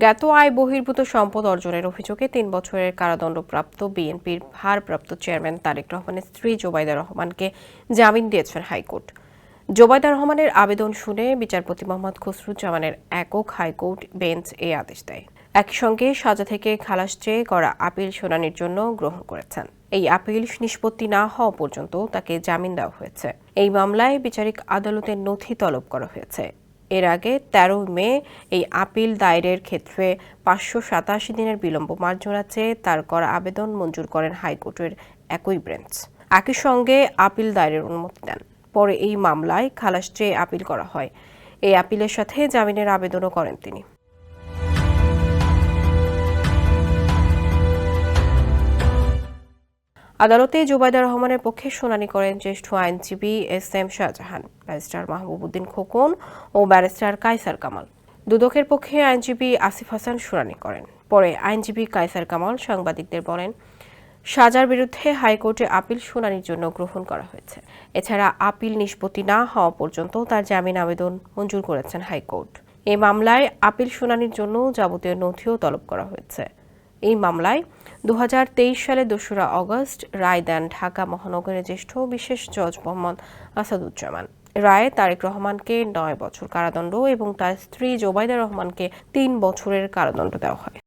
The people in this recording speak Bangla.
জ্ঞাত আয় বহির্ভূত সম্পদ অর্জনের অভিযোগে ৩ বছরের কারাদণ্ডপ্রাপ্ত বিএনপির ভারপ্রাপ্ত চেয়ারম্যান তারেক রহমানের স্ত্রী জোবাইদা রহমানকে জামিন দিয়েছেন হাইকোর্ট। জোবাইদা রহমানের আবেদন শুনে বিচারপতি মোহাম্মদ খসরুজ্জামানের একক হাইকোর্ট বেঞ্চ এই আদেশ দেয়। একই সঙ্গে সাজা থেকে খালাস চেয়ে করা আপিল শুনানির জন্য গ্রহণ করেছেন। এই আপিল নিষ্পত্তি না হওয়া পর্যন্ত তাকে জামিন দেওয়া হয়েছে। এই মামলায় বিচারিক আদালতের নথি তলব করা হয়েছে। এর আগে ১৩ মে এই আপিল দায়েরের ক্ষেত্রে ৫৮৭ দিনের বিলম্ব মার্জনা চেয়ে তার করা আবেদন মঞ্জুর করেন হাইকোর্টের একই বেঞ্চ। একই সঙ্গে আপিল দায়েরের অনুমতি দেন। পরে এই মামলায় খালাস চেয়ে আপিল করা হয়। এই আপিলের সাথে জামিনের আবেদনও করেন তিনি। আদালতে জোবাইদা রহমানের পক্ষে শুনানি করেন জ্যেষ্ঠ আইনজীবী এস.এম. শাহজাহান, ব্যারিস্টার মাহবুবউদ্দিন খোকন ও ব্যারিস্টার কায়সার কামাল। দুদকের পক্ষে আইনজীবী আসিফ হাসান শুনানি করেন। পরে আইনজীবী কায়সার কামাল সাংবাদিকদের বলেন, সাজার বিরুদ্ধে হাইকোর্টে আপিল শুনানির জন্য গ্রহণ করা হয়েছে। এছাড়া আপিল নিষ্পত্তি না হওয়া পর্যন্ত তার জামিন আবেদন মঞ্জুর করেছেন হাইকোর্ট। এই মামলায় আপিল শুনানির জন্য যাবতীয় নথিও তলব করা হয়েছে। এই মামলায় ২০২৩ সালে ২রা অগস্ট রায় দেন ঢাকা মহানগরের জ্যেষ্ঠ বিশেষ জজ মোহাম্মদ আসাদুজ্জামান। রায়ে তারেক রহমানকে ৯ বছর কারাদণ্ড এবং তার স্ত্রী জোবাইদা রহমানকে ৩ বছরের কারাদণ্ড দেওয়া হয়।